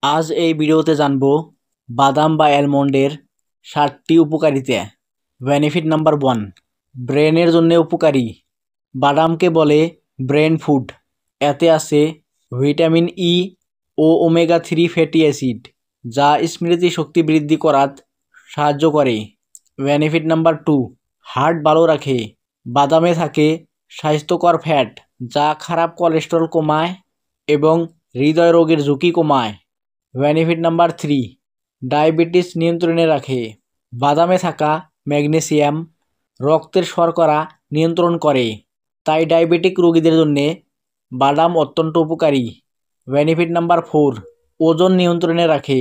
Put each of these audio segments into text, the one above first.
আজ এই ভিডিওতে জানবো বাদাম বা অ্যালমন্ডের 7টি উপকারিতা। বেনিফিট নাম্বার 1, ব্রেনের জন্য উপকারী। বাদামকে বলে ব্রেন ফুড। এতে আছে ভিটামিন ই ও ওমেগা 3 ফ্যাটি অ্যাসিড, যা স্মৃতি শক্তি বৃদ্ধি করাত সাহায্য করে। বেনিফিট নাম্বার 2, হার্ট ভালো রাখে। বাদামে থাকে স্বাস্থ্যকর ফ্যাট, যা খারাপ কোলেস্টেরল কমায় এবং হৃদয় রোগের ঝুঁকি কমায়। বেনিফিট নাম্বার 3, ডায়াবেটিস নিয়ন্ত্রণে রাখে। বাদামে থাকা ম্যাগনেসিয়াম রক্তের শর্করা নিয়ন্ত্রণ করে, তাই ডায়াবেটিক রোগীদের জন্য বাদাম অত্যন্ত উপকারী। বেনিফিট নাম্বার 4, ওজন নিয়ন্ত্রণে রাখে।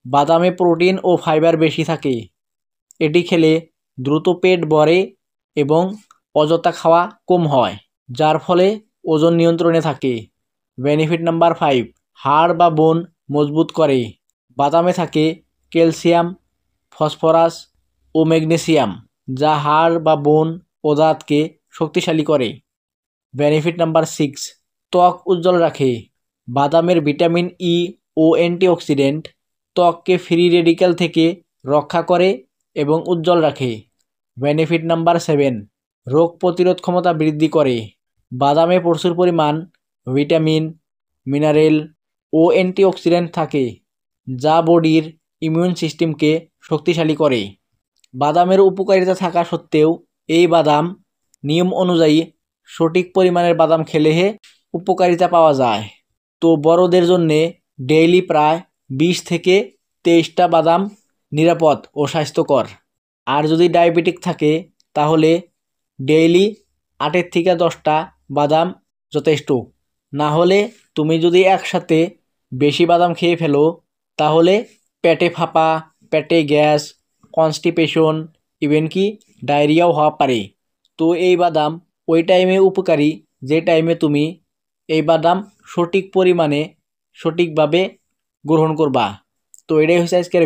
বাদামে প্রোটিন ও ফাইবার বেশি থাকে। এটি খেলে দ্রুত পেট ভরে এবং অযথা খাওয়া কম হয়, যার ফলে ওজন নিয়ন্ত্রণে থাকে। বেনিফিট নাম্বার 5, হাড় বা বোন মজবুত করে। বাদামে থাকে ক্যালসিয়াম, ফসফরাস ও ম্যাগনেসিয়াম, যা হাড় বা বোন ও দাঁতকে শক্তিশালী করে। বেনিফিট নাম্বার 6, ত্বক উজ্জ্বল রাখে। বাদামের ভিটামিন ই ও অ্যান্টিঅক্সিডেন্ট ত্বককে ফ্রি রেডিক্যাল থেকে রক্ষা করে এবং উজ্জ্বল রাখে। বেনিফিট নাম্বার 7, রোগ প্রতিরোধ ক্ষমতা বৃদ্ধি করে। বাদামে প্রচুর পরিমাণ ভিটামিন, মিনারেল ও অ্যান্টিঅক্সিডেন্ট থাকে, যা বডির ইমিউন সিস্টেমকে শক্তিশালী করে। বাদামের উপকারিতা থাকা সত্ত্বেও এই বাদাম নিয়ম অনুযায়ী সঠিক পরিমাণের বাদাম খেলেহে উপকারিতা পাওয়া যায়। তো বড়দের জন্যে ডেইলি প্রায় 20 থেকে 23টা বাদাম নিরাপদ ও স্বাস্থ্যকর। আর যদি ডায়াবেটিক থাকে তাহলে ডেইলি 8 থেকে 10টা বাদাম যথেষ্ট। না হলে তুমি যদি একসাথে বেশি বাদাম খেয়ে ফেলো তাহলে পেটে ফাঁপা, পেটে গ্যাস, কনস্টিপেশন, ইভেন কি ডায়রিয়াও হওয়া পারে। তো এই বাদাম ওই টাইমে উপকারী যে টাইমে তুমি এই বাদাম সঠিক পরিমাণে সঠিকভাবে গ্রহণ করবা। তো এটাই হচ্ছে আজকের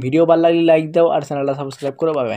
ভিডিও ভালো লাগলে লাইক দাও আর চ্যানেলটা সাবস্ক্রাইব করে পাবে।